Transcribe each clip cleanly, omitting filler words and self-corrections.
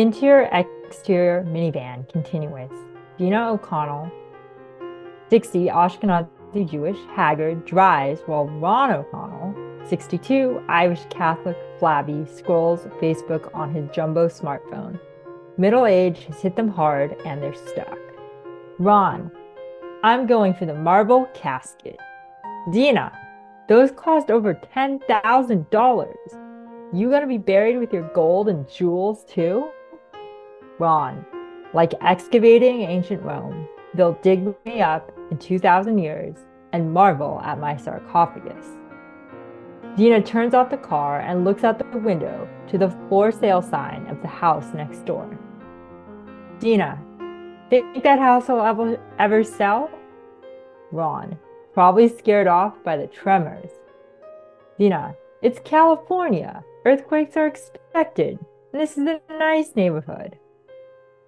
Interior exterior minivan continuous. Gina O'Connell, 60, Ashkenazi Jewish, haggard, drives while Ron O'Connell, 62, Irish Catholic, flabby, scrolls Facebook on his jumbo smartphone. Middle age has hit them hard and they're stuck. Ron, I'm going for the marble casket. Dina, those cost over $10,000. You gonna be buried with your gold and jewels too? Ron, like excavating ancient Rome, they'll dig me up in 2,000 years and marvel at my sarcophagus. Dina turns off the car and looks out the window to the for sale sign of the house next door. Dina, think that house will ever sell? Ron, probably scared off by the tremors. Dina, it's California. Earthquakes are expected. And this is a nice neighborhood.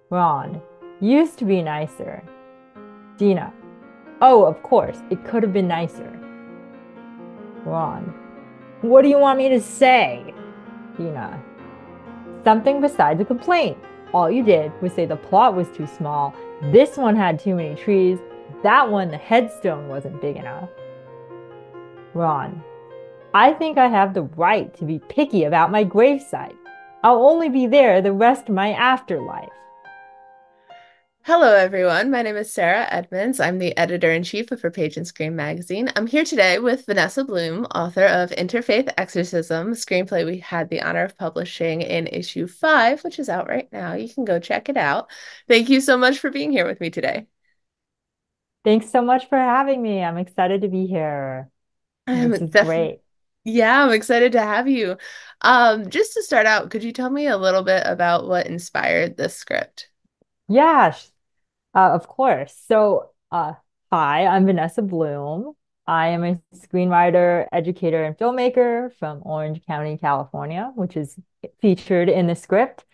Ron, used to be nicer. Dina, oh, of course, it could have been nicer. Ron, what do you want me to say? Dina, something besides a complaint. All you did was say the plot was too small, this one had too many trees, that one the headstone wasn't big enough. Ron, I think I have the right to be picky about my gravesite. I'll only be there the rest of my afterlife. Hello, everyone. My name is Sarah Edmonds. I'm the editor-in-chief of For Page and Screen magazine. I'm here today with Vanessa Bloom, author of Interfaith Exorcism, screenplay we had the honor of publishing in issue 5, which is out right now. You can go check it out. Thank you so much for being here with me today. Thanks so much for having me. I'm excited to be here. I'm This is definitely, great. yeah, I'm excited to have you. Just to start out, could you tell me a little bit about what inspired this script? Yeah, of course. Hi, I'm Vanessa Bloom. I am a screenwriter, educator, and filmmaker from Orange County, California, which is featured in the script.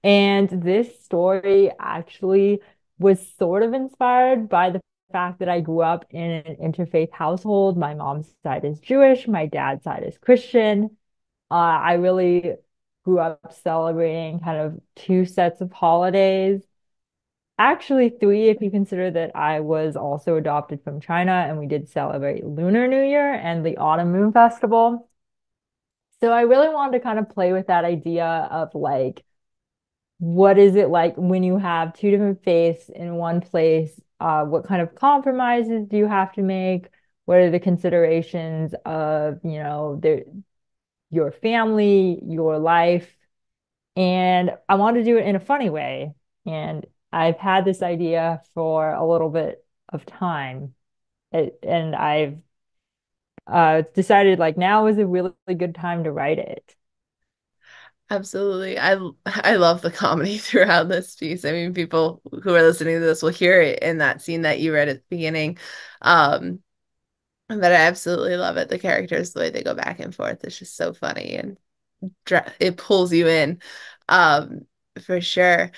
And this story actually was sort of inspired by the fact that I grew up in an interfaith household. My mom's side is Jewish, my dad's side is Christian. I really grew up celebrating kind of two sets of holidays. Actually, three, if you consider that I was also adopted from China and we did celebrate Lunar New Year and the Autumn Moon Festival. So I really wanted to kind of play with that idea of like, what is it like when you have two different faiths in one place? What kind of compromises do you have to make? What are the considerations of, your family, your life? And I want to do it in a funny way. And I've had this idea for a little bit of time. And I've decided like now is a really good time to write it. Absolutely. I love the comedy throughout this piece. I mean, people who are listening to this will hear it in that scene that you read at the beginning. Um, but I absolutely love it. The characters, the way they go back and forth, it's just so funny and it pulls you in, um, for sure.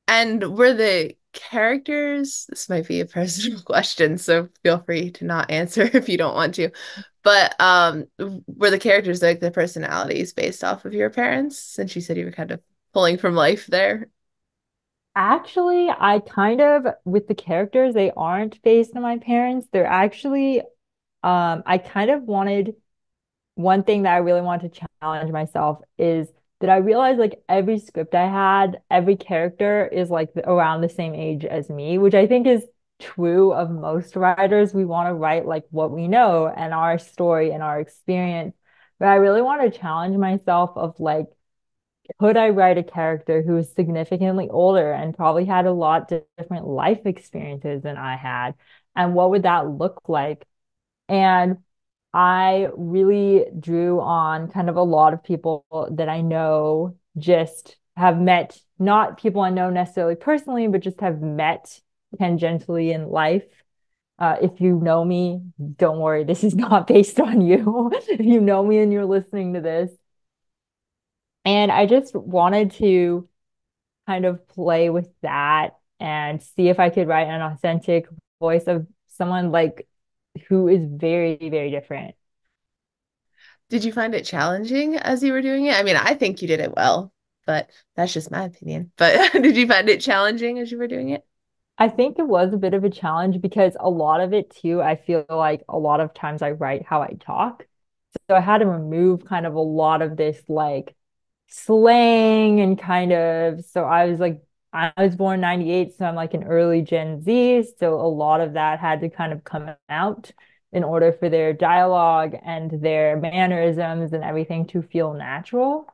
And were the characters, this might be a personal question, so feel free to not answer if you don't want to. But were the characters like the personalities based off of your parents, since you said you were kind of pulling from life there? Actually, I kind of, with the characters, they aren't based on my parents. They're actually, I kind of wanted one thing that I really want to challenge myself is that I realized like every script I had, every character is like around the same age as me, which I think is true of most writers. We want to write like what we know and our story and our experience. But I really want to challenge myself of like, could I write a character who is significantly older and probably had a lot different life experiences than I had? And what would that look like? And I really drew on kind of a lot of people that I know, just have met, not people I know necessarily personally, but just have met tangentially in life. If you know me, don't worry, this is not based on you. If you know me and you're listening to this. And I just wanted to kind of play with that and see if I could write an authentic voice of someone like who is very, very different. Did you find it challenging as you were doing it? I mean, I think you did it well, but that's just my opinion. But did you find it challenging as you were doing it? I think it was a bit of a challenge because a lot of it too, I feel like a lot of times I write how I talk. So I had to remove kind of a lot of this like slang and kind of, so I was like, I was born 98, so I'm like an early Gen Z. So a lot of that had to kind of come out in order for their dialogue and their mannerisms and everything to feel natural.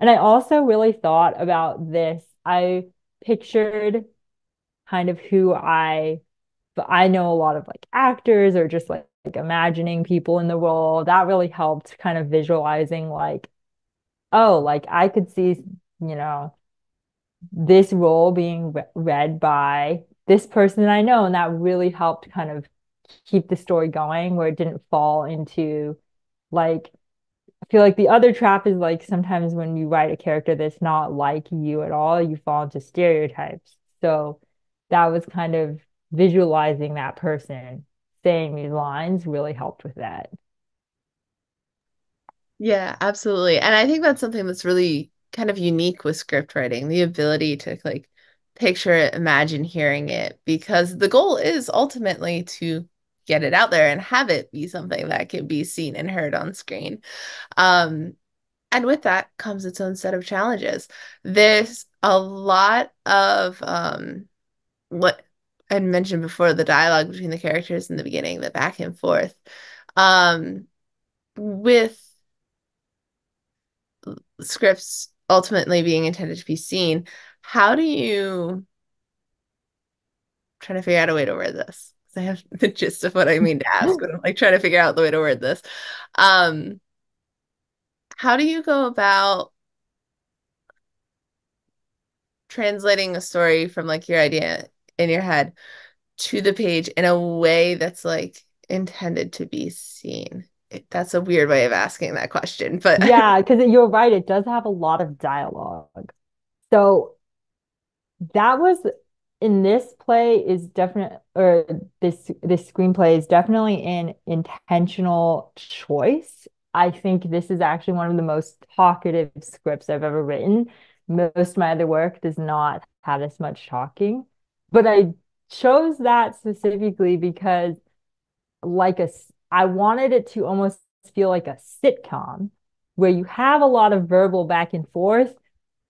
And I also really thought about this. I pictured kind of who but I know a lot of like actors or just like imagining people in the role. That really helped kind of visualizing like, oh, like I could see, you know, this role being read by this person that I know. And that really helped kind of keep the story going where it didn't fall into like, I feel like the other trap is like sometimes when you write a character that's not like you at all, you fall into stereotypes. So that was kind of visualizing that person saying these lines really helped with that. Yeah, absolutely. And I think that's something that's really kind of unique with script writing, the ability to like picture it, imagine hearing it, because the goal is ultimately to get it out there and have it be something that can be seen and heard on screen. Um, and with that comes its own set of challenges. There's a lot of what I mentioned before, the dialogue between the characters in the beginning, the back and forth. With scripts ultimately being intended to be seen, how do you trying to figure out a way to word this? 'Cause I have the gist of what I mean to ask, but I'm like trying to figure out the way to word this. Um, how do you go about translating a story from like your idea in your head to the page in a way that's like intended to be seen? That's a weird way of asking that question, but Yeah, because you're right, it does have a lot of dialogue. So that was in this play is definite or this screenplay is definitely an intentional choice. I think this is actually one of the most talkative scripts I've ever written. Most of my other work does not have this much talking, but I chose that specifically because I wanted it to almost feel like a sitcom where you have a lot of verbal back and forth,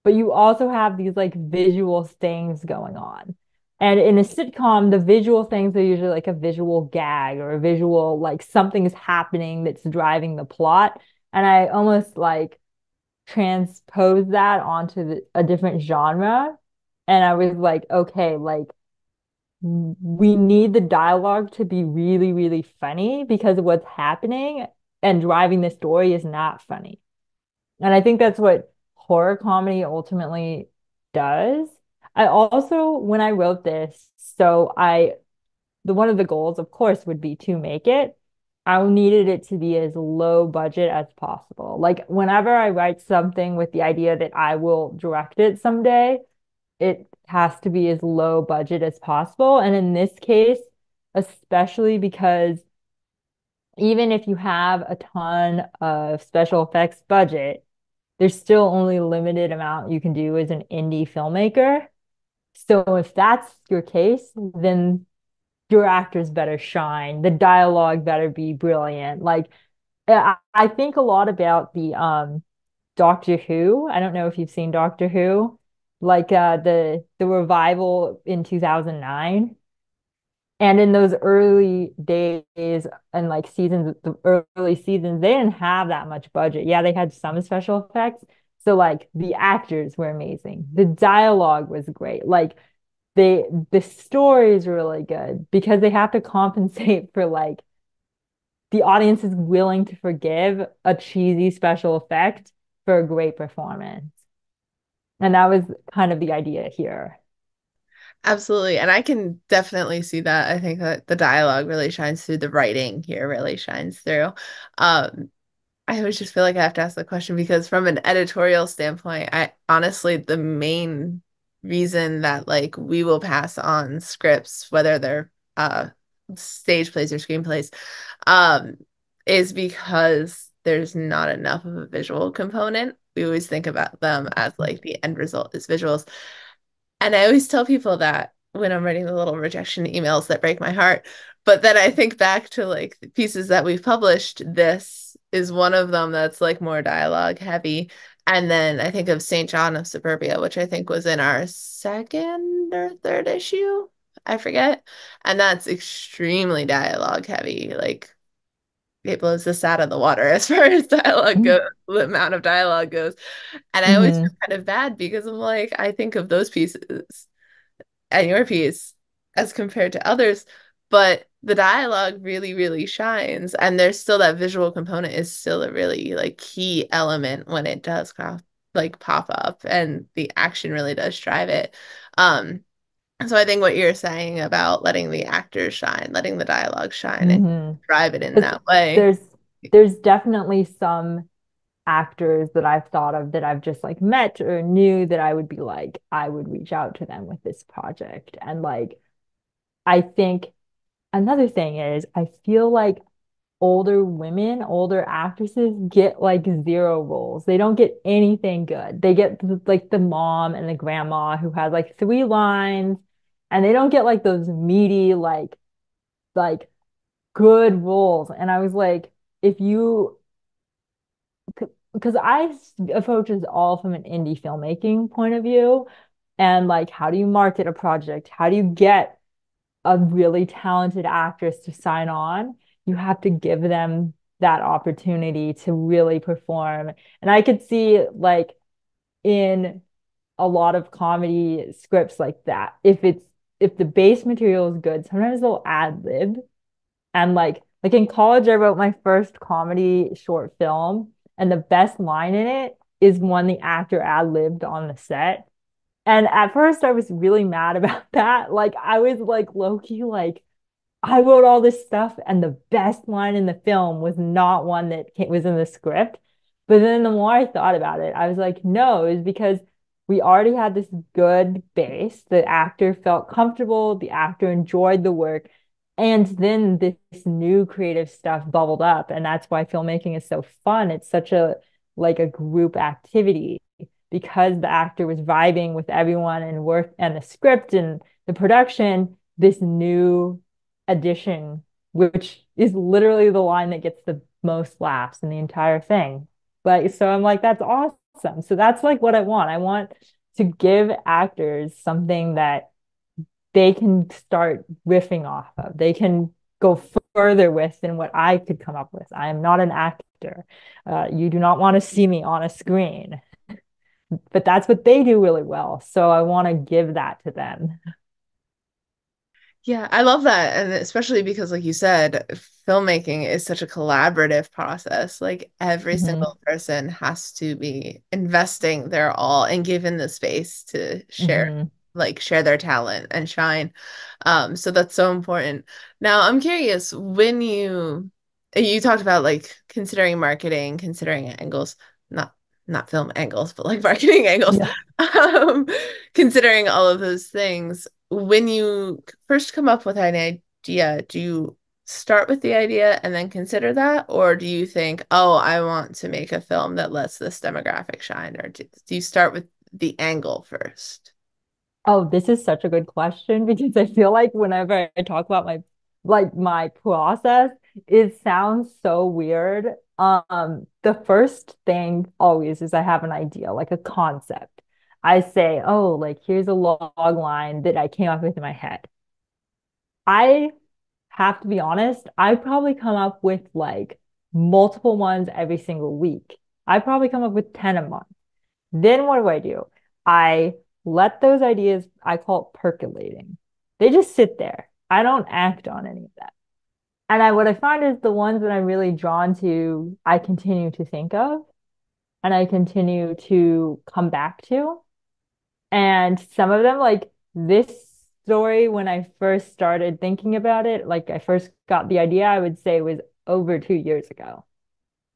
but you also have these like visual things going on. And in a sitcom, the visual things are usually like a visual gag or a visual, like something's happening that's driving the plot. And I almost like transpose that onto a different genre. And I was like, okay, like we need the dialogue to be really, really funny because of what's happening and driving the story is not funny. And I think that's what horror comedy ultimately does. I also, when I wrote this, the one of the goals, of course, would be to make it. I needed it to be as low budget as possible. Like whenever I write something with the idea that I will direct it someday, it has to be as low budget as possible. And in this case, especially because even if you have a ton of special effects budget, there's still only a limited amount you can do as an indie filmmaker. So if that's your case, then your actors better shine. The dialogue better be brilliant. Like I think a lot about the Doctor Who. I don't know if you've seen Doctor Who, like the revival in 2009. And in those early days and like seasons, the early seasons, they didn't have that much budget. Yeah, they had some special effects. So like the actors were amazing. The dialogue was great. Like the story is really good because they have to compensate for like the audience is willing to forgive a cheesy special effect for a great performance. And that was kind of the idea here. absolutely. And I can definitely see that. I think that the dialogue really shines through, the writing here really shines through. Um, I always just feel like I have to ask the question because from an editorial standpoint, I honestly the main reason that like we will pass on scripts, whether they're stage plays or screenplays, um, is because there's not enough of a visual component. we always think about them as like the end result is visuals. And I always tell people that when I'm writing the little rejection emails that break my heart. But then I think back to like the pieces that we've published. This is one of them that's like more dialogue heavy. And then I think of St. John of Suburbia, which I think was in our second or third issue. I forget. And that's extremely dialogue heavy. Like it blows us out of the water as far as dialogue goes, the amount of dialogue goes. And I always feel Hmm. kind of bad because I'm like, I think of those pieces and your piece as compared to others, but the dialogue really, really shines. And there's still that visual component is still a really like key element when it does like pop up and the action really does drive it. Um, so I think what you're saying about letting the actors shine, letting the dialogue shine and Hmm. drive it in Because that way. there's there's definitely some actors that I've thought of that I've just like met or knew that I would be like, I would reach out to them with this project. And like, I think another thing is, I feel like older women, older actresses get like zero roles. They don't get anything good. They get like the mom and the grandma who has like three lines, and they don't get like those meaty, like good roles. And I was like, if you because I approach this all from an indie filmmaking point of view. And like, how do you market a project? How do you get a really talented actress to sign on? You have to give them that opportunity to really perform. And I could see like in a lot of comedy scripts like that, if the base material is good, sometimes they'll ad lib and like in college, I wrote my first comedy short film, and the best line in it is one the actor ad-libbed on the set. And at first I was really mad about that. Like I was like low-key like I wrote all this stuff, and the best line in the film was not one that was in the script. But then the more I thought about it, I was like, no, it was because we already had this good base. The actor felt comfortable, the actor enjoyed the work. And then this new creative stuff bubbled up. And that's why filmmaking is so fun. It's such a like a group activity because the actor was vibing with everyone and work and the script and the production, this new addition, which is literally the line that gets the most laughs in the entire thing. Like, so I'm like, that's awesome. So that's like what I want. I want to give actors something that they can start riffing off of. They can go further with than what I could come up with. I am not an actor. You do not want to see me on a screen, but that's what they do really well. So I want to give that to them. Yeah, I love that. And especially because, like you said, filmmaking is such a collaborative process. Like every Hmm. single person has to be investing their all and given the space to Hmm. share their talent and shine. So that's so important. Now, I'm curious, when you talked about like considering marketing, considering angles, not not film angles, but like marketing angles, Yeah. um, considering all of those things when you first come up with an idea, do you start with the idea and then consider that? Or do you think, oh, I want to make a film that lets this demographic shine? Or do you start with the angle first? Oh, this is such a good question because I feel like whenever I talk about my process, it sounds so weird. The first thing always is I have an idea, like a concept. I say, oh, like here's a log line that I came up with in my head. I have to be honest, I probably come up with like multiple ones every single week. I probably come up with 10 a month. Then what do I do? I let those ideas, I call it percolating. They just sit there. I don't act on any of that. And what I find is the ones that I'm really drawn to, I continue to think of and I continue to come back to. And some of them, like this story, when I first started thinking about it, like I first got the idea, I would say was over 2 years ago.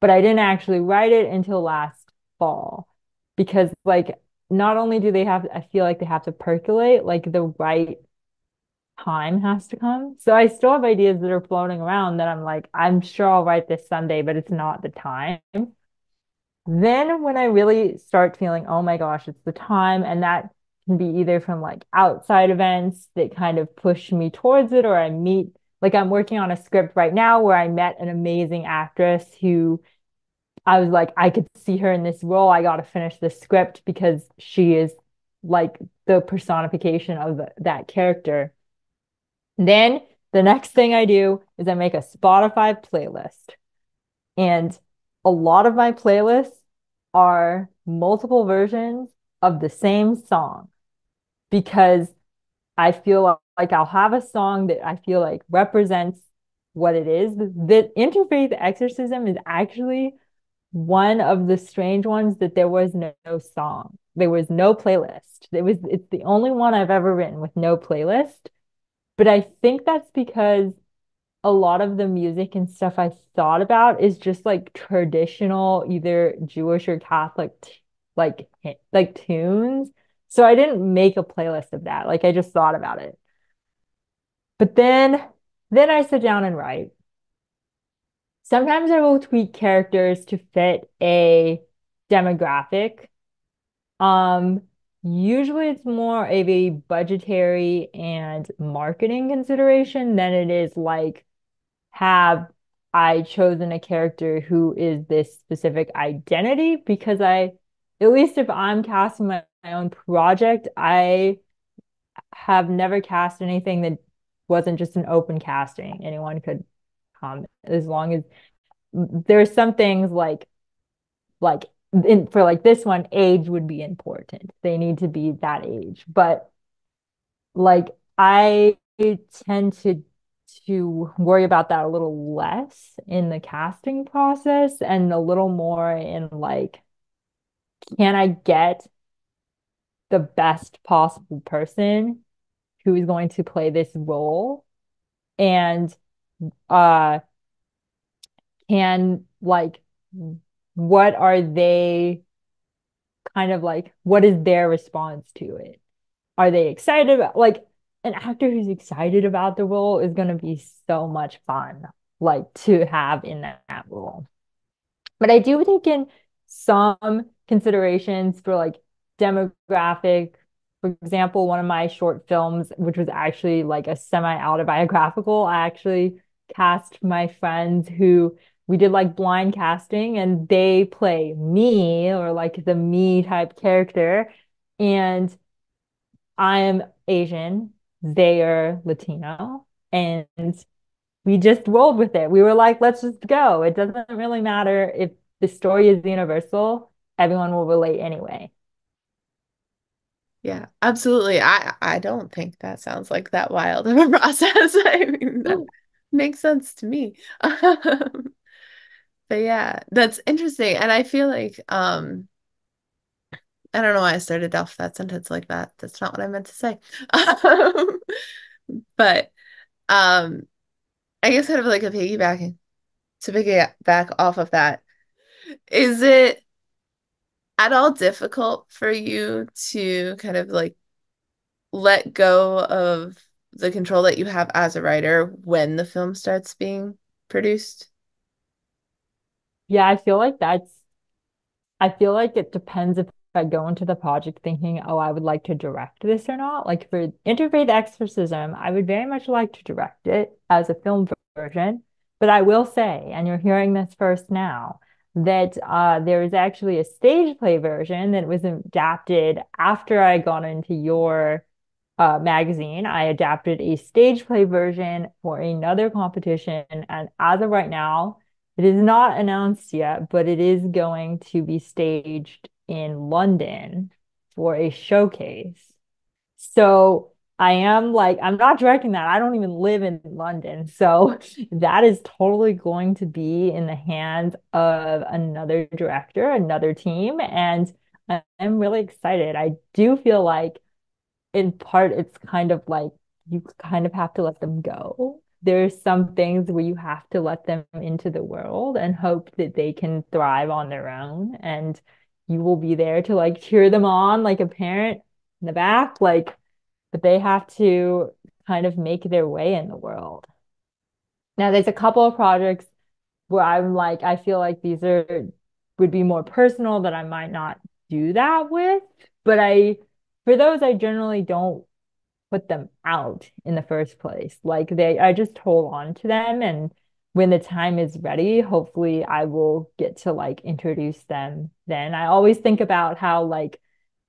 But I didn't actually write it until last fall because, like, not only do they have, I feel like they have to percolate, like the right time has to come. So I still have ideas that are floating around that I'm like, I'm sure I'll write this Sunday, but it's not the time. Then when I really start feeling, oh my gosh, it's the time, and that can be either from like outside events that kind of push me towards it, or I meet, like I'm working on a script right now where I met an amazing actress who I was like, I could see her in this role. I got to finish this script because she is like the personification of that character. Then the next thing I do is I make a Spotify playlist. And a lot of my playlists are multiple versions of the same song because I feel like I'll have a song that I feel like represents what it is. The interfaith exorcism is actually one of the strange ones that there was no song. There was no playlist. It's the only one I've ever written with no playlist. But I think that's because a lot of the music and stuff I thought about is just like traditional, either Jewish or Catholic, like tunes. So I didn't make a playlist of that. Like I just thought about it. But then I sit down and write. Sometimes I will tweak characters to fit a demographic. Um, Usually it's more of a budgetary and marketing consideration than it is like have I chosen a character who is this specific identity because at least if I'm casting my own project, I have never cast anything that wasn't just an open casting. Anyone could come as long as there's some things like for like this one, age would be important. They need to be that age. But like I tend to worry about that a little less in the casting process and a little more in like, can I get the best possible person who is going to play this role? And uh can like what are they kind of like what is their response to it? Are they excited about like an actor who's excited about the role is going to be so much fun like to have in that role. But I do take in some considerations for like demographic. For example, one of my short films, which was actually like a semi-autobiographical, I actually cast my friends who we did like blind casting and they play me or like the me type character. And I'm Asian, they are Latino, and we just rolled with it. We were like, let's just go. It doesn't really matter if the story is universal, everyone will relate anyway. Yeah, absolutely. I don't think that sounds like that wild of a process. I mean, that makes sense to me. But yeah, that's interesting. And I feel like I don't know why I started off that sentence like that. That's not what I meant to say. Um, but um I guess kind of like a piggybacking to piggyback off of that. Is it at all difficult for you to kind of like let go of the control that you have as a writer when the film starts being produced? Yeah, I feel like it depends if I go into the project thinking, oh, I would like to direct this or not. Like for Interfaith Exorcism, I would very much like to direct it as a film version. But I will say, and you're hearing this first now, that there is actually a stage play version that was adapted after I got into your magazine. I adapted a stage play version for another competition. And as of right now, it is not announced yet, but it is going to be staged in London for a showcase. So I am like, I'm not directing that. I don't even live in London. So that is totally going to be in the hands of another director, another team. And I'm really excited. I do feel like in part, it's kind of like you kind of have to let them go. There's some things where you have to let them into the world and hope that they can thrive on their own. And you will be there to like cheer them on like a parent in the back, like, but they have to kind of make their way in the world. Now, there's a couple of projects where I'm like, I feel like these are would be more personal that I might not do that with. But for those, I generally don't put them out in the first place. Like I just hold on to them, and when the time is ready, hopefully I will get to like introduce them then. I always think about how like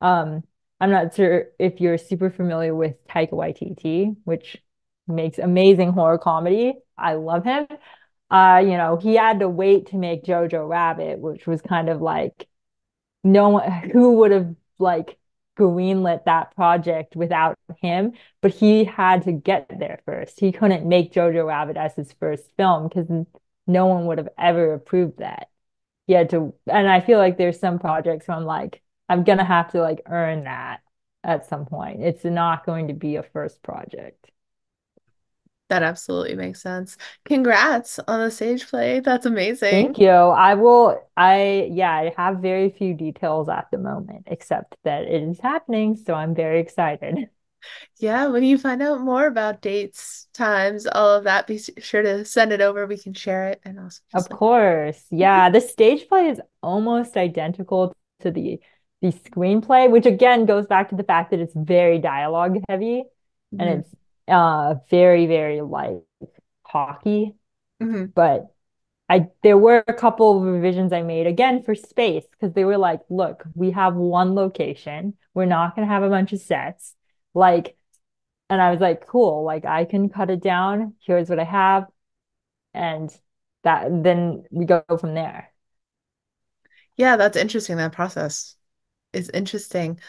um I'm not sure if you're super familiar with Taika Waititi, which makes amazing horror comedy. I love him. He had to wait to make Jojo Rabbit, which was kind of like no one who would have like greenlit that project without him, but he had to get there first. He couldn't make Jojo Rabbit as his first film because no one would have ever approved that. He had to, and I feel like there's some projects where I'm like, I'm gonna have to like earn that at some point. It's not going to be a first project. That absolutely makes sense. Congrats on the stage play. That's amazing. Thank you. Yeah, I have very few details at the moment, except that it is happening, so I'm very excited. Yeah, when you find out more about dates, times, all of that, be sure to send it over. We can share it and also just Of like, course. Yeah, the stage play is almost identical to the screenplay, which again goes back to the fact that it's very dialogue heavy and hmm it's very, very like talky. hmm But I there were a couple of revisions I made again for space because they were like, look, we have one location. We're not gonna have a bunch of sets. Like, and I was like, cool, like I can cut it down. Here's what I have. And that then we go from there. Yeah, that's interesting. That process is interesting.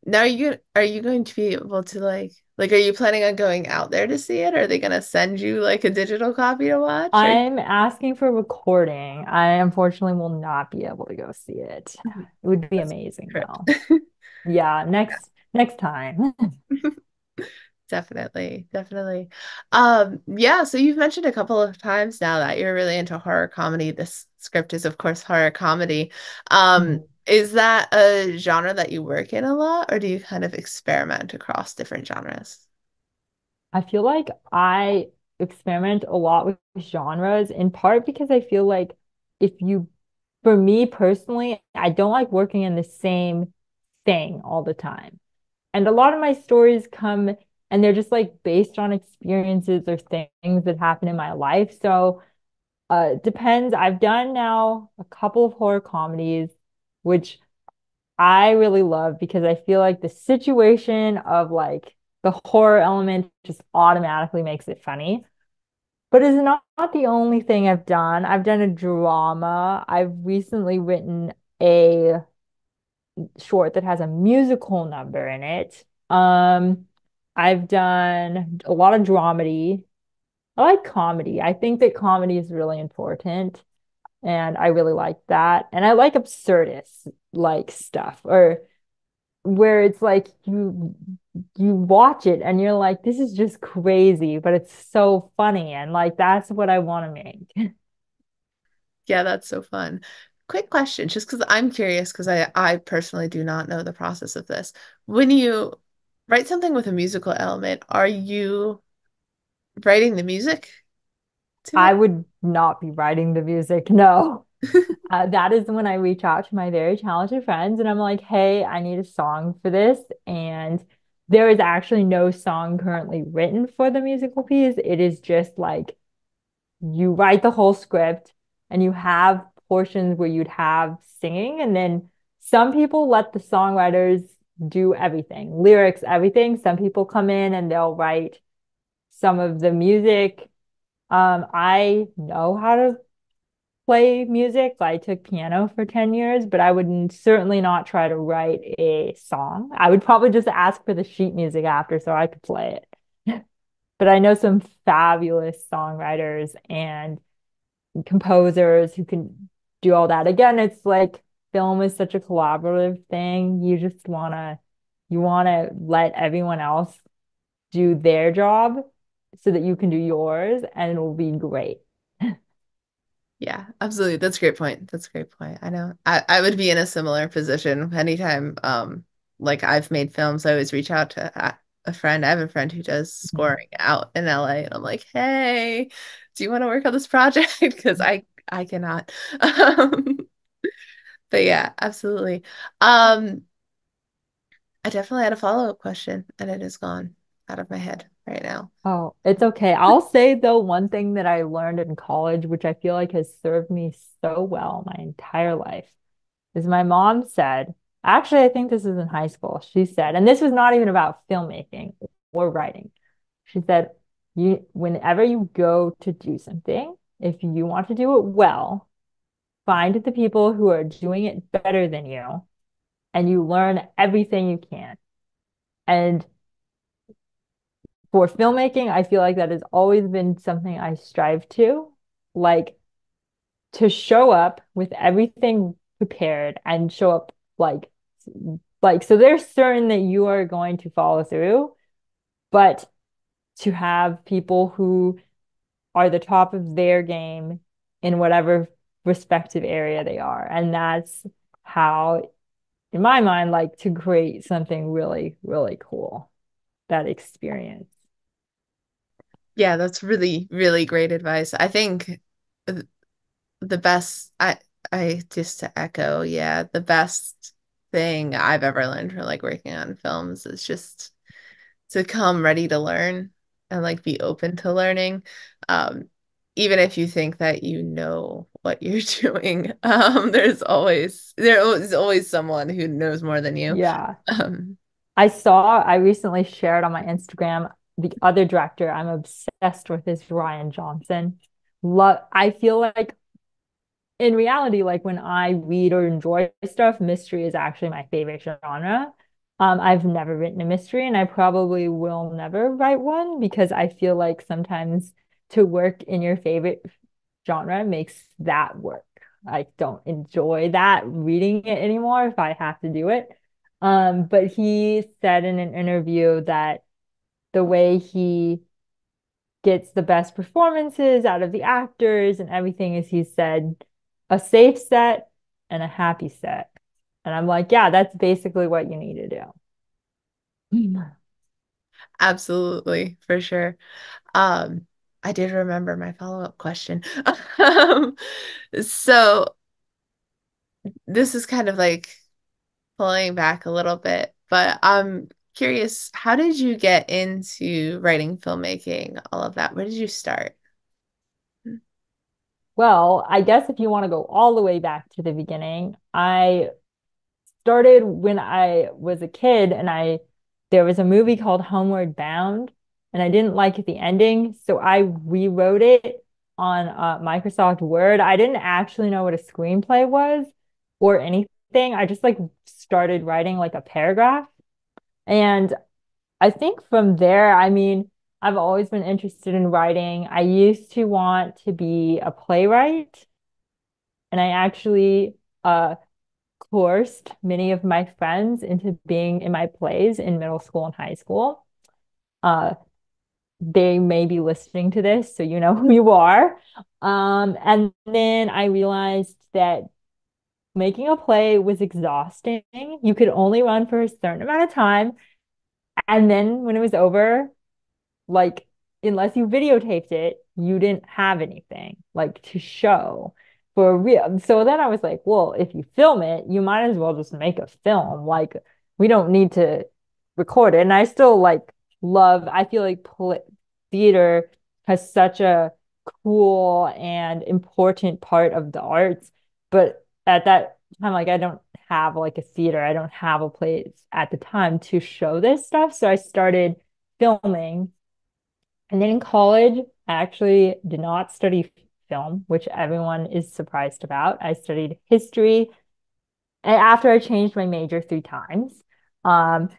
Now are you going to be able to like are you planning on going out there to see it? Or are they gonna send you like a digital copy to watch? Or I'm asking for recording. I unfortunately will not be able to go see it. It would be that's amazing a trip. though. Yeah, next time. Definitely, definitely. Yeah, so you've mentioned a couple of times now that you're really into horror comedy. This script is, of course, horror comedy. Mhm. Is that a genre that you work in a lot, or do you kind of experiment across different genres? I feel like I experiment a lot with genres in part because I feel like if you, for me personally, I don't like working in the same thing all the time. And a lot of my stories come and they're just like based on experiences or things that happen in my life. So it depends. I've done now a couple of horror comedies, which I really love because I feel like the situation of like the horror element just automatically makes it funny. But it's not the only thing I've done. I've done a drama. I've recently written a short that has a musical number in it. I've done a lot of dramedy. I like comedy. I think that comedy is really important, and I really like that. And I like absurdist like stuff, or where it's like you watch it and you're like, this is just crazy, but it's so funny, and like that's what I want to make. Yeah, that's so fun. Quick question, just because I'm curious, because I personally do not know the process of this. When you write something with a musical element, are you writing the music to I it? would not be writing the music, no. That is when I reach out to my very talented friends and I'm like, hey, I need a song for this. And there is actually no song currently written for the musical piece. It is just like you write the whole script and you have portions where you'd have singing. And then some people let the songwriters do everything, lyrics, everything. Some people come in and they'll write some of the music. I know how to play music. I took piano for 10 years, but I would certainly not try to write a song. I would probably just ask for the sheet music after so I could play it. But I know some fabulous songwriters and composers who can do all that. Again, it's like film is such a collaborative thing. You want to let everyone else do their job so that you can do yours and it will be great. Yeah, absolutely. That's a great point. That's a great point. I know. I would be in a similar position anytime like I've made films, I always reach out to a friend. I have a friend who does scoring out in LA and I'm like, "Hey, do you want to work on this project?" Because I cannot. But yeah, absolutely. Um, I definitely had a follow-up question and it is gone out of my head right now. Oh, it's okay. I'll say though, one thing that I learned in college, which I feel like has served me so well my entire life, is my mom said, actually, I think this is in high school. She said, and this was not even about filmmaking or writing. She said, whenever you go to do something, if you want to do it well, find the people who are doing it better than you, and you learn everything you can. And for filmmaking, I feel like that has always been something I strive to, like to show up with everything prepared and show up like so they're certain that you are going to follow through, but to have people who are the top of their game in whatever respective area they are. And that's how, in my mind, like to create something really, really cool, that experience. Yeah, that's really, really great advice. I think the best I just to echo, yeah, the best thing I've ever learned from like working on films is just to come ready to learn and like be open to learning. Um, even if you think that you know what you're doing, there is always someone who knows more than you. Yeah. Um, I recently shared on my Instagram the other director I'm obsessed with is Ryan Johnson. I feel like in reality, like when I read or enjoy stuff, mystery is actually my favorite genre. I've never written a mystery and I probably will never write one because I feel like sometimes to work in your favorite genre makes that work. I don't enjoy that reading it anymore if I have to do it. But he said in an interview that the way he gets the best performances out of the actors and everything, as he said, a safe set and a happy set. And I'm like, yeah, that's basically what you need to do. Absolutely, for sure. Um, I did remember my follow-up question. Um, so this is kind of like pulling back a little bit, but I'm curious, how did you get into writing, filmmaking, all of that? Where did you start? Well, I guess if you want to go all the way back to the beginning, I started when I was a kid and I there was a movie called Homeward Bound and I didn't like the ending, so I rewrote it on Microsoft Word. I didn't actually know what a screenplay was or anything. I just like started writing like a paragraph. And I think from there, I mean, I've always been interested in writing. I used to want to be a playwright, and I actually coerced many of my friends into being in my plays in middle school and high school. Uh, they may be listening to this, so you know who you are. And then I realized that making a play was exhausting. You could only run for a certain amount of time. And then when it was over, like unless you videotaped it, you didn't have anything like to show for real. So then I was like, well, if you film it, you might as well just make a film. Like we don't need to record it. And I still like I feel like theater has such a cool and important part of the arts. But at that time, like I don't have like a theater, I don't have a place at the time to show this stuff. So I started filming and then in college, I actually did not study film, which everyone is surprised about. I studied history and after I changed my major 3 times. Um,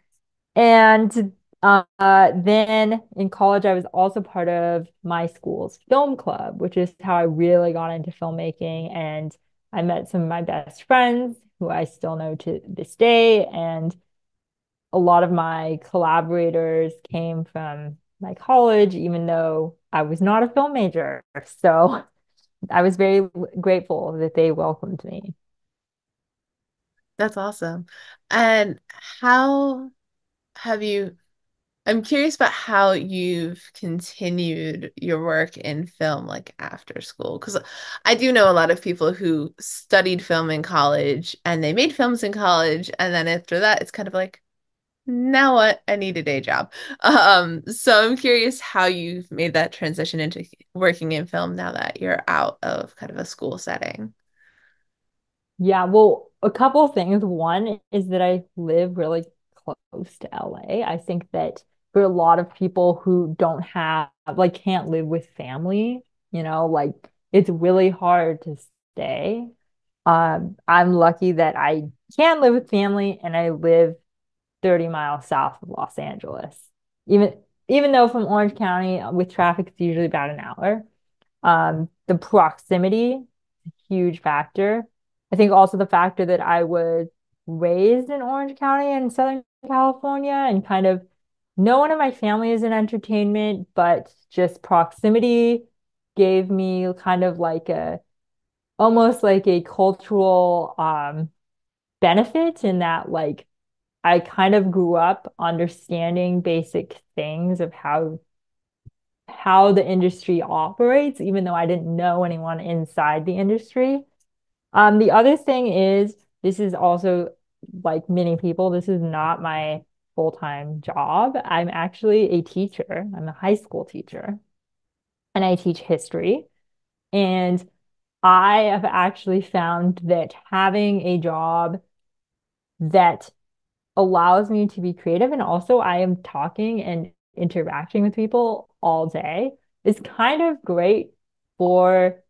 and then in college, I was also part of my school's film club, which is how I really got into filmmaking. And I met some of my best friends who I still know to this day. And a lot of my collaborators came from my college, even though I was not a film major. So I was very grateful that they welcomed me. That's awesome. And how have you? I'm curious about how you've continued your work in film like after school, because I do know a lot of people who studied film in college and they made films in college, and then after that, it's kind of like, now what? I need a day job. So I'm curious how you've made that transition into working in film now that you're out of kind of a school setting. Yeah, well, a couple of things. One is that I live really close to LA. I think that for a lot of people who don't have, like, can't live with family, like it's really hard to stay. I'm lucky that I can live with family and I live 30 miles south of Los Angeles. Even even though from Orange County with traffic, it's usually about an hour. The proximity, huge factor. I think also the factor that I was raised in Orange County in Southern California and kind of no one in my family is in entertainment, but just proximity gave me kind of like a almost like a cultural benefit in that like I kind of grew up understanding basic things of how the industry operates, even though I didn't know anyone inside the industry. The other thing is, this is also like many people, this is not my full-time job. I'm actually a teacher. I'm a high school teacher and I teach history. And I have actually found that having a job that allows me to be creative and also I am talking and interacting with people all day is kind of great for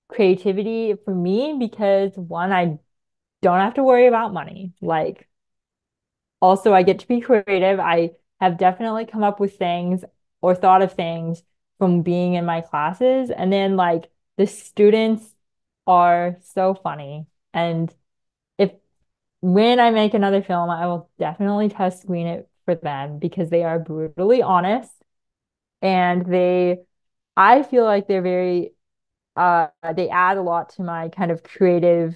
creativity for me because one, I don't have to worry about money. Like, also, I get to be creative. I have definitely come up with things or thought of things from being in my classes. And then, like, the students are so funny. And if when I make another film, I will definitely test screen it for them because they are brutally honest and I feel like they're very they add a lot to my kind of creative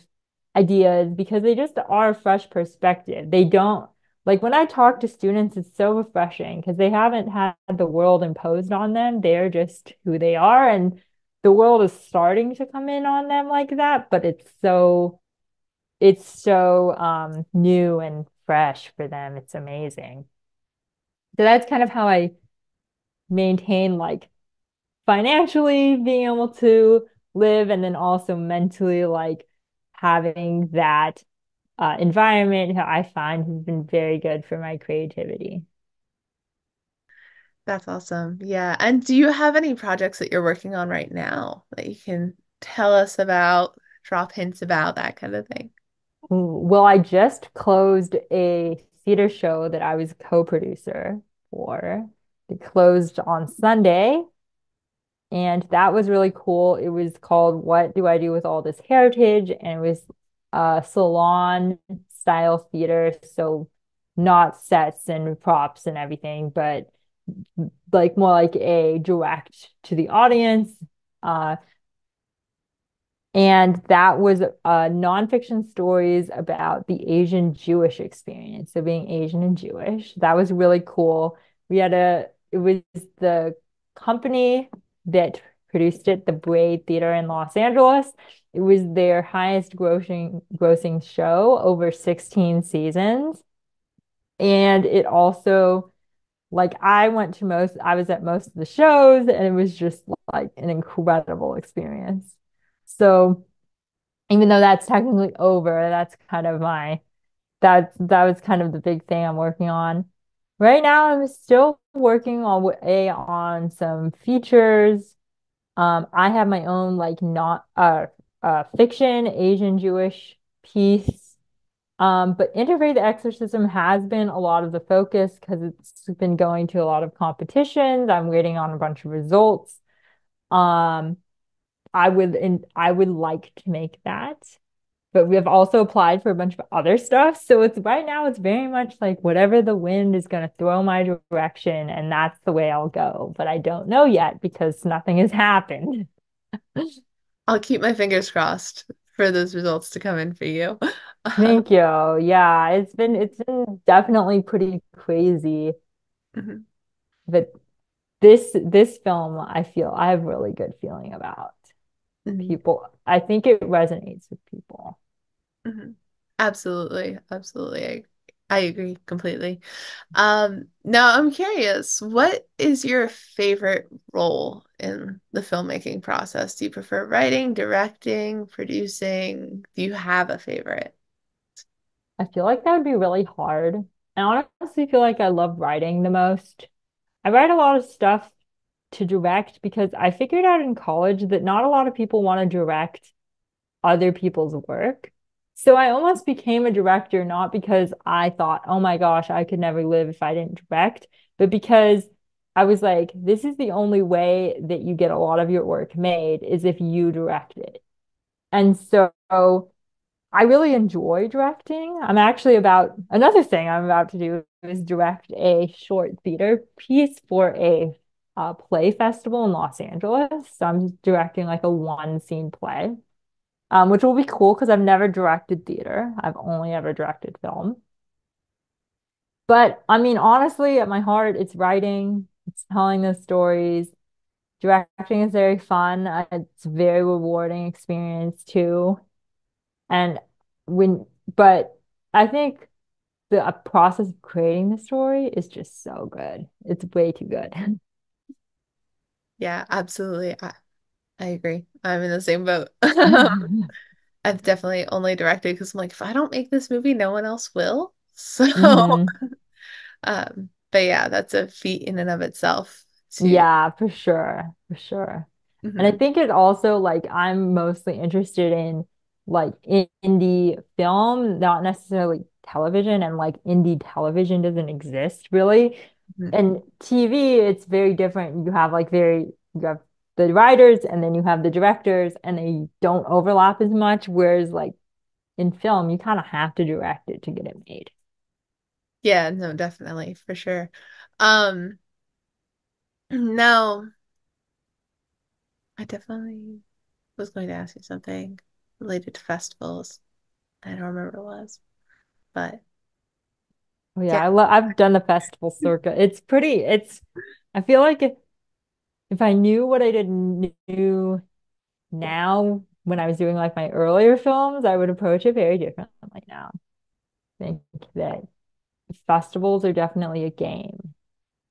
ideas because they just are a fresh perspective. They don't like when I talk to students, it's so refreshing because they haven't had the world imposed on them. They're just who they are, and the world is starting to come in on them like that, but it's so new and fresh for them. It's amazing. So that's kind of how I maintain like financially being able to live and then also mentally like having that environment I find has been very good for my creativity. That's awesome. Yeah. And do you have any projects that you're working on right now that you can tell us about, drop hints about, that kind of thing? Well, I just closed a theater show that I was co-producer for. It closed on Sunday. And that was really cool. It was called What Do I Do with All This Heritage? And it was salon style theater. So not sets and props and everything, but like more like a direct to the audience. Uh, and that was nonfiction stories about the Asian Jewish experience. So being Asian and Jewish. That was really cool. It was the company that produced it, the Braid Theater in Los Angeles. It was their highest grossing show over 16 seasons. And it also, like, I was at most of the shows, and it was just like an incredible experience. So, even though that's technically over, that was kind of the big thing I'm working on. Right now, I'm still working on some features. I have my own like not fiction Asian Jewish piece. But Integrate the Exorcism has been a lot of the focus because it's been going to a lot of competitions. I'm waiting on a bunch of results. Um, I would like to make that. But we have also applied for a bunch of other stuff. So it's right now it's very much like whatever the wind is going to throw my direction, and that's the way I'll go. But I don't know yet because nothing has happened. I'll keep my fingers crossed for those results to come in for you. Thank you. Yeah, it's been definitely pretty crazy. But this film, I feel I have really good feeling about. Mhm. People, I think it resonates with people. Mhm. Absolutely, absolutely. I agree completely. Now I'm curious, what is your favorite role in the filmmaking process? Do you prefer writing, directing, producing? Do you have a favorite? I feel like that would be really hard. I honestly feel like I love writing the most. I write a lot of stuff to direct because I figured out in college that not a lot of people want to direct other people's work. So I almost became a director, not because I thought, oh my gosh, I could never live if I didn't direct, but because I was like, this is the only way that you get a lot of your work made is if you direct it. And so I really enjoy directing. I'm actually about another thing I'm about to do is direct a short theater piece for a play festival in Los Angeles. So I'm directing like a one scene play, which will be cool because I've never directed theater. I've only ever directed film. But I mean, honestly, at my heart, it's writing, it's telling those stories. Directing is very fun. It's a very rewarding experience too. And when, but I think the process of creating the story is just so good. It's way too good. Yeah, absolutely. I agree. I'm in the same boat. I've definitely only directed because I'm like, if I don't make this movie, no one else will. So, hmm but yeah, that's a feat in and of itself to. Yeah, for sure. For sure. And I Mhm, think it also like I'm mostly interested in like indie film, not necessarily television, and like indie television doesn't exist really. mhm. And TV, it's very different. You have the writers and then you have the directors and they don't overlap as much. Whereas like in film, you kind of have to direct it to get it made. Yeah, no, definitely, for sure. Um, no, I definitely was going to ask you something related to festivals. I don't remember what it was, but Oh yeah, yeah, I've done the festival circuit. I feel like if I knew what I didn't knew now when I was doing like my earlier films, I would approach it very differently now. I think that festivals are definitely a game.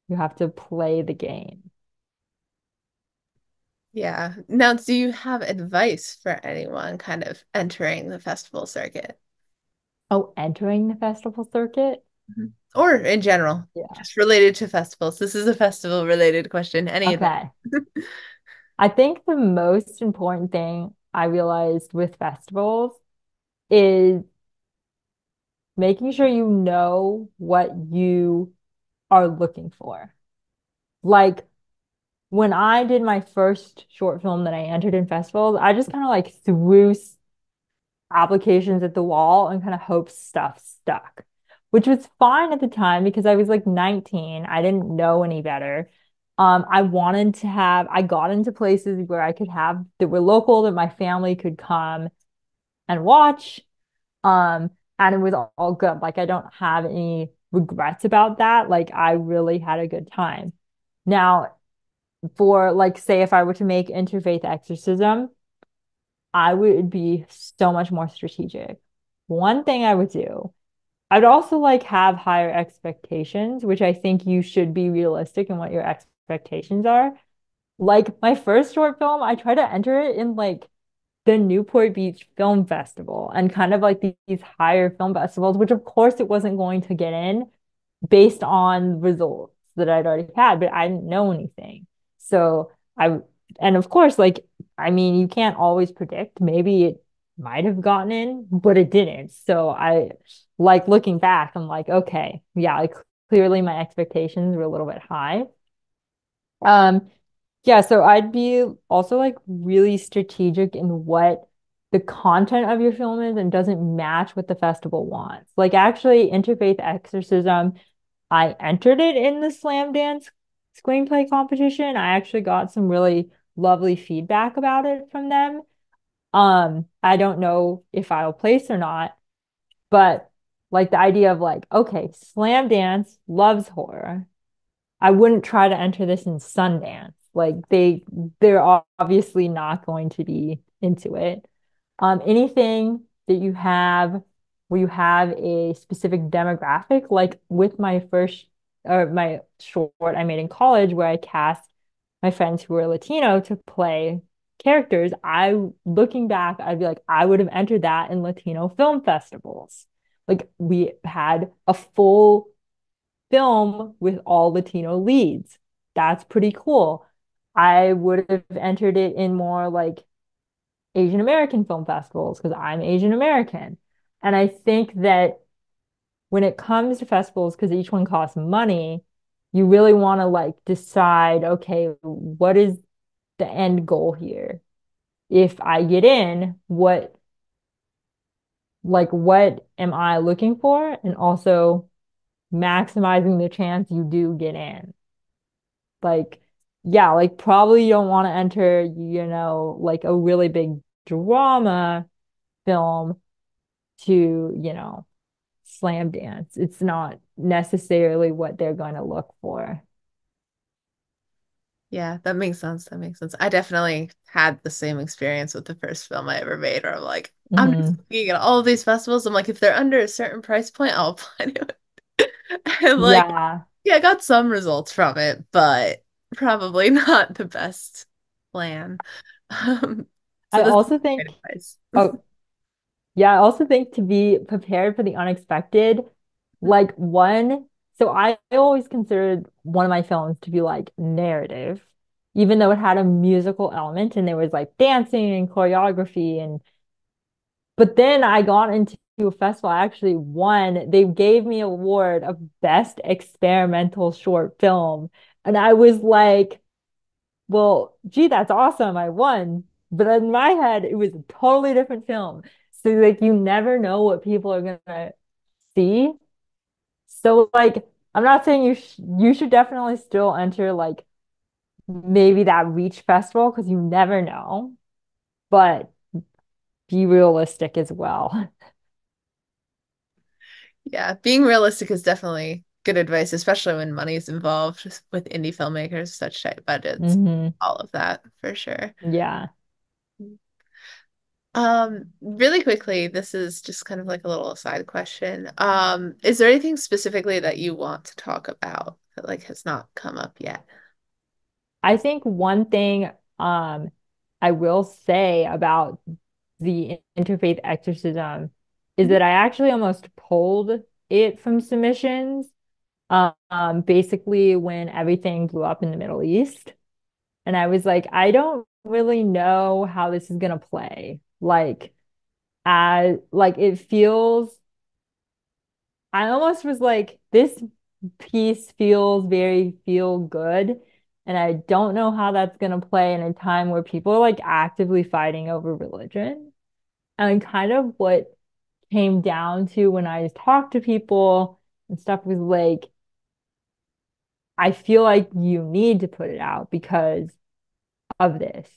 You have to play the game. yeah. Now, do you have advice for anyone kind of entering the festival circuit? Oh, entering the festival circuit? Mhm. Or in general, Yeah. just related to festivals. This is a festival related question. Any advice? Okay. I think the most important thing I realized with festivals is making sure you know what you are looking for. Like when I did my first short film that I entered in festivals, I just kind of like threw applications at the wall and kind of hoped stuff stuck, which was fine at the time because I was like 19. I didn't know any better. I got into places where I could have that were local that my family could come and watch. Um, and it was all good. Like I don't have any regrets about that. Like I really had a good time. Now, for like, say if I were to make interfaith exorcism, I would be so much more strategic. One thing I would do, I'd also like have higher expectations, which I think you should be realistic in what your expectations are. Like my first short film, I tried to enter it in like the Newport Beach Film Festival and kind of like these higher film festivals, which of course it wasn't going to get in based on results that I'd already had, but I didn't know anything. So and of course, like, I mean, you can't always predict. Maybe it might have gotten in, but it didn't. So like, looking back, I'm like, okay, yeah, like, clearly my expectations were a little bit high. Um, yeah, so I'd be also like really strategic in what the content of your film is and doesn't match what the festival wants. Like actually, Interfaith Exorcism, I entered it in the Slam Dance screenplay competition. I actually got some really lovely feedback about it from them. I don't know if I'll place or not, but like the idea of like, okay, Slam Dance loves horror. I wouldn't try to enter this in Sundance. Like they're obviously not going to be into it. Anything that you have where you have a specific demographic, like with my first or my short I made in college where I cast my friends who were Latino to play characters, looking back, I'd be like, I would have entered that in Latino film festivals. Like we had a full film with all Latino leads. That's pretty cool. I would have entered it in more like Asian American film festivals because I'm Asian American. And I think that when it comes to festivals, because each one costs money, you really want to like decide, okay, what is the end goal here? If I get in, what am I looking for? And also maximizing the chance you do get in. Like, yeah, like probably you don't want to enter, like a really big drama film to, slam dance. It's not necessarily what they're going to look for. Yeah, that makes sense. That makes sense. I definitely had the same experience with the first film I ever made, where I'm like, I'm just Hmm. looking at all of these festivals. I'm like, if they're under a certain price point, I'll apply to it. And like, Yeah. yeah, I got some results from it, but probably not the best plan. So I this is also great think, advice. oh, yeah, I also think to be prepared for the unexpected, like so I always considered one of my films to be like narrative, even though it had a musical element and there was like dancing and choreography but then I got into a festival, I actually won. They gave me an award of best experimental short film. And I was like, well, gee, that's awesome. I won. But in my head, it was a totally different film. So like you never know what people are gonna see. So like I'm not saying you should definitely still enter like maybe that Reach Festival because you never know, but be realistic as well. Yeah, being realistic is definitely good advice, especially when money is involved just with indie filmmakers, such tight budgets, Hmm. all of that for sure. Yeah. Really quickly, this is just kind of like a little side question. Is there anything specifically that you want to talk about that like has not come up yet? I think one thing I will say about the interfaith exorcism is Mhm. that I actually almost pulled it from submissions basically when everything blew up in the Middle East. And I was like, I don't really know how this is gonna play. Like it feels I almost was like, this piece feels very feel good. And I don't know how that's going to play in a time where people are like actively fighting over religion. And kind of what came down to when I talked to people and stuff was like, I feel like you need to put it out because of this.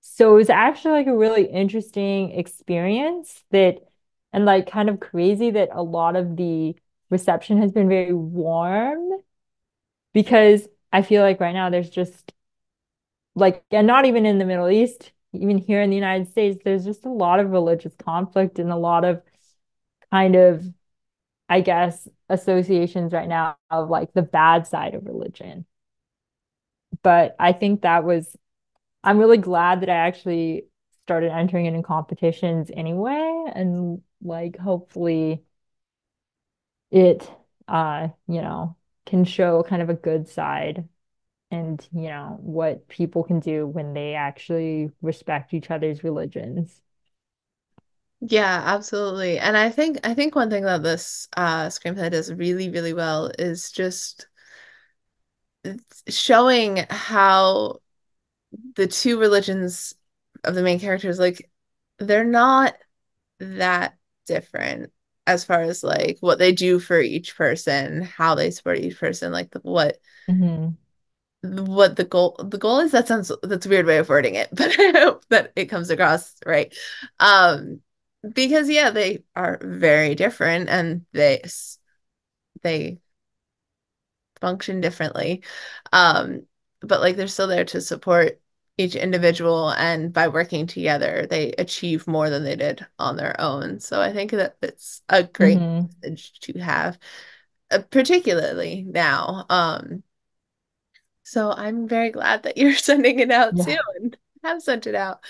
So it was actually like a really interesting experience and like kind of crazy that a lot of the reception has been very warm because I feel like right now there's just like, and not even in the Middle East, even here in the United States, there's just a lot of religious conflict and a lot of kind of, I guess, associations right now of like the bad side of religion. But I think I'm really glad that I actually started entering it in competitions anyway. And like, hopefully it, can show kind of a good side and what people can do when they actually respect each other's religions. Yeah, absolutely. And I think one thing that this screenplay does really, really well is just showing how the two religions of the main characters, like, they're not that different as far as like what they do for each person, how they support each person, like Hmm. what the goal is. That's a weird way of wording it, but I hope that it comes across right. Um, because yeah, they are very different and they function differently. Um, but like they're still there to support each individual, and by working together, they achieve more than they did on their own. So I think that it's a great Hmm. message to have, particularly now. So I'm very glad that you're sending it out too Yeah. and have sent it out.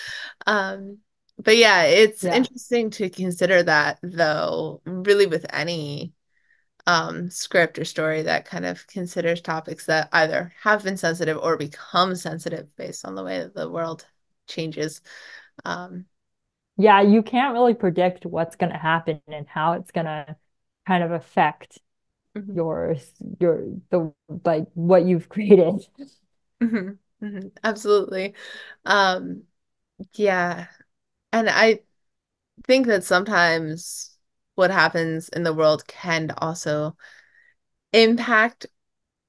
Um, but yeah, it's Yeah. interesting to consider that though, really with any script or story that kind of considers topics that either have been sensitive or become sensitive based on the way that the world changes. Um, Yeah, you can't really predict what's going to happen and how it's going to kind of affect mhm, your the like what you've created. mhm, mhm, absolutely. Um, yeah. And I think that sometimes what happens in the world can also impact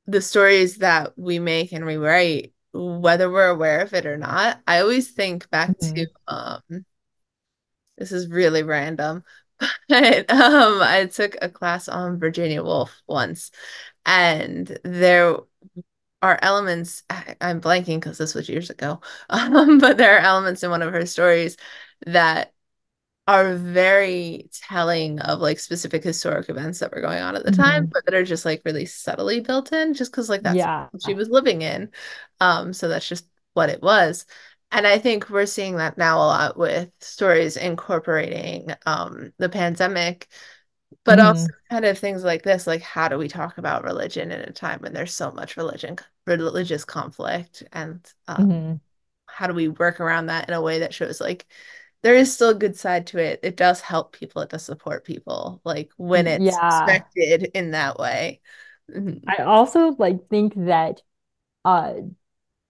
the stories that we make and rewrite, whether we're aware of it or not. I always think back to Mhm. this is really random, but I took a class on Virginia Woolf once, and there are elements, I'm blanking because this was years ago, but there are elements in one of her stories that are very telling of like specific historic events that were going on at the time, Mhm. but that are just like really subtly built in, just because like that's Yeah. what she was living in. So that's just what it was. And I think we're seeing that now a lot with stories incorporating the pandemic, but also Hmm. kind of things like this, like how do we talk about religion in a time when there's so much religious conflict, and Hmm. how do we work around that in a way that shows like there is still a good side to it. It does help people, it does support people, like when it's Yeah. expected in that way. Mhm. I also like think that uh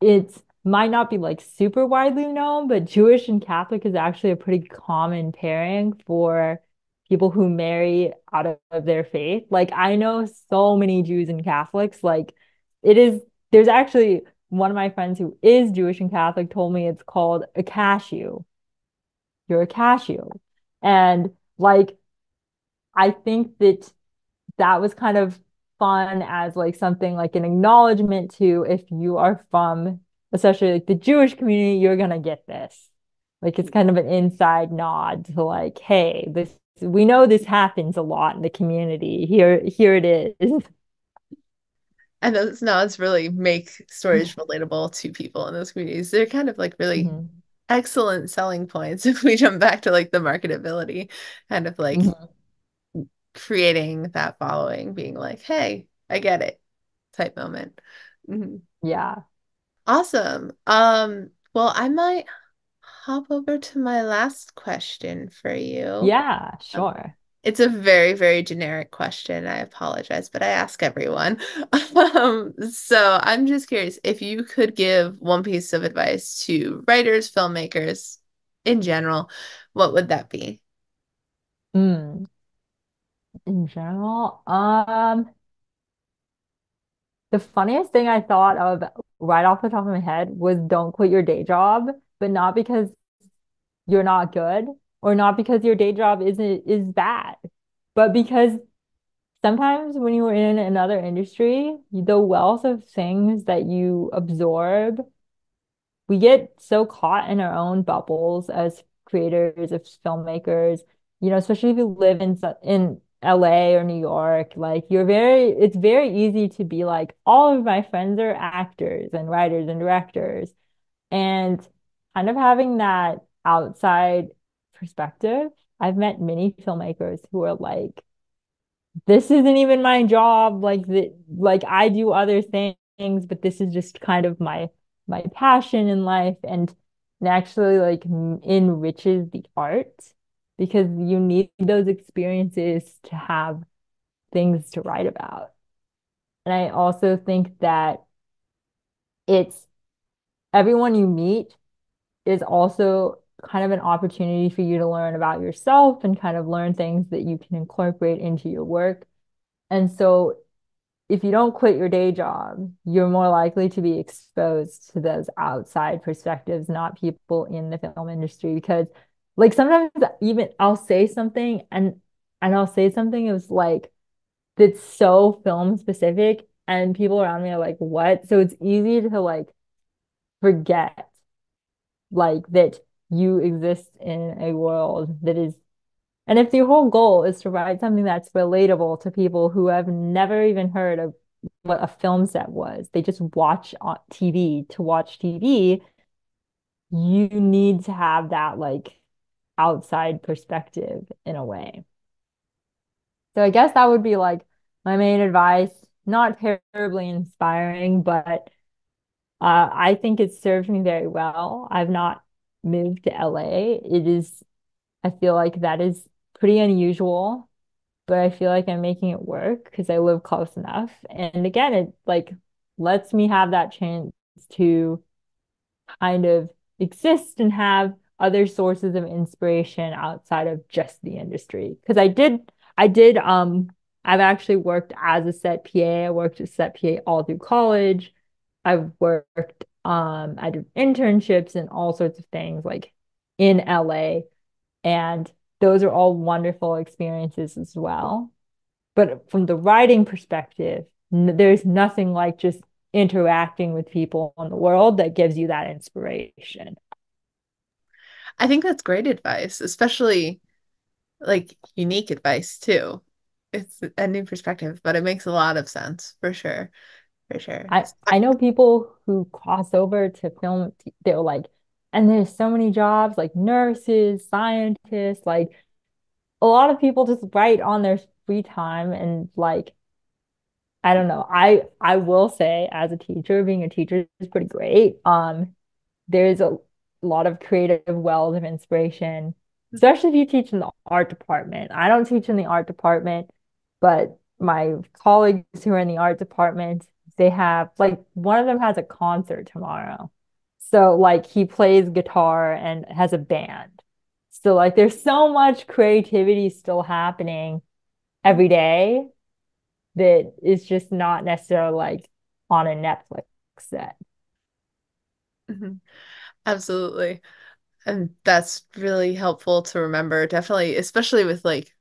it might not be like super widely known, but Jewish and Catholic is actually a pretty common pairing for people who marry out of their faith. Like I know so many Jews and Catholics. Like it is, there's actually one of my friends who is Jewish and Catholic told me it's called a cashew. You're a cashew. And like I think that that was kind of fun as like something like an acknowledgement to if you are from especially like the Jewish community, you're gonna get this. Like it's kind of an inside nod to like, hey, this we know this happens a lot in the community. Here it is. And those nods really make stories relatable to people in those communities. They're kind of like really Mhm. excellent selling points if we jump back to like the marketability, kind of like Mhm. creating that following, being like, hey, I get it type moment. Mhm. Yeah. Awesome. Well, I might hop over to my last question for you. Yeah, Um, sure. it's a very, very generic question. I apologize, but I ask everyone. So I'm just curious if you could give one piece of advice to writers, filmmakers in general, what would that be? Mm. In general, the funniest thing I thought of right off the top of my head was don't quit your day job, but not because you're not good or not because your day job is bad, but because sometimes when you're in another industry, the wealth of things that you absorb, we get so caught in our own bubbles as creators, as filmmakers, especially if you live in LA or New York, like it's very easy to be like, all of my friends are actors and writers and directors. And kind of having that outside perspective, I've met many filmmakers who are like, this isn't even my job. Like I do other things, but this is just kind of my passion in life, and it actually like enriches the art because you need those experiences to have things to write about. And I also think that it's everyone you meet is also kind of an opportunity for you to learn about yourself and kind of learn things that you can incorporate into your work. And so if you don't quit your day job, you're more likely to be exposed to those outside perspectives, not people in the film industry. Because like sometimes even I'll say something and I'll say something is like that's so film specific and people around me are like, what? So it's easy to like forget like that you exist in a world that is, and if the whole goal is to write something that's relatable to people who have never even heard of what a film set was, they just watch on TV to watch TV, you need to have that like outside perspective in a way. So I guess that would be like my main advice. Not terribly inspiring, but I think it served me very well. I've not moved to LA. It is, I feel like that is pretty unusual, but I feel like I'm making it work because I live close enough. And again, it like lets me have that chance to kind of exist and have other sources of inspiration outside of just the industry. Because I've actually worked as a set PA. I worked as set PA all through college. I've worked, I did internships and all sorts of things like in LA. And those are all wonderful experiences as well. But from the writing perspective, there's nothing like just interacting with people in the world that gives you that inspiration. I think that's great advice, especially like unique advice too. It's a new perspective, but it makes a lot of sense for sure. For sure. I know people who cross over to film, they're like, and there's so many jobs like nurses, scientists, like a lot of people just write on their free time and like I don't know. I will say as a teacher, being a teacher is pretty great. There's a lot of creative wells of inspiration, especially if you teach in the art department. I don't teach in the art department, but my colleagues who are in the art department, they have like one of them has a concert tomorrow. So like he plays guitar and has a band. So like there's so much creativity still happening every day that is just not necessarily like on a Netflix set. Mhm. Absolutely. And that's really helpful to remember. Definitely, especially with like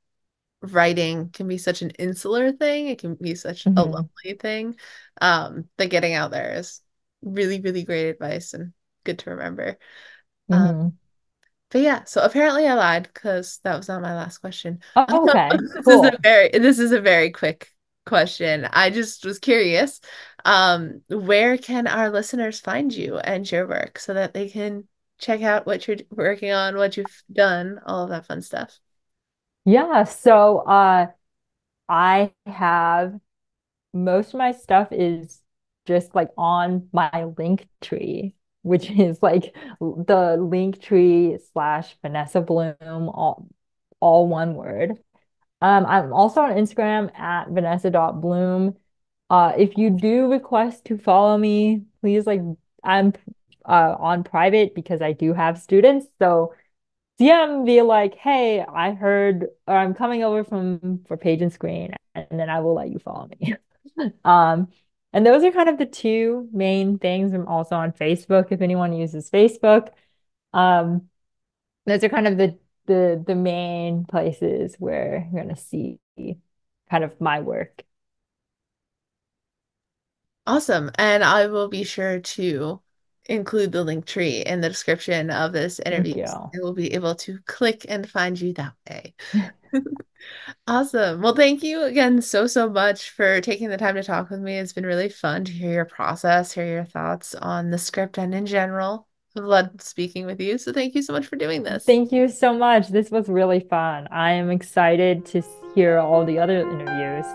writing can be such an insular thing. It can be such a Hmm. lonely thing. That getting out there is really, really great advice and good to remember. Um, Hmm. but yeah, so apparently I lied because that was not my last question. Oh, okay, cool. This is a very quick question. I just was curious. Where can our listeners find you and your work so that they can check out what you're working on, what you've done, all of that fun stuff? Yeah, so I have most of my stuff is just like on my link tree, which is like the link tree slash Vanessa Bloom, all one word. I'm also on Instagram at Vanessa.bloom. If you do request to follow me, please like I'm on private because I do have students. So DM be like, hey, I heard or I'm coming over from for Page and Screen, and then I will let you follow me. Um, and those are kind of the two main things. I'm also on Facebook if anyone uses Facebook. Um, those are kind of the main places where you're gonna see kind of my work. Awesome. And I will be sure to include the link tree in the description of this Thank interview. So you. I will be able to click and find you that way. Awesome. Well, thank you again so, so much for taking the time to talk with me. It's been really fun to hear your process, hear your thoughts on the script and in general. I've loved speaking with you. So thank you so much for doing this. Thank you so much. This was really fun. I am excited to hear all the other interviews.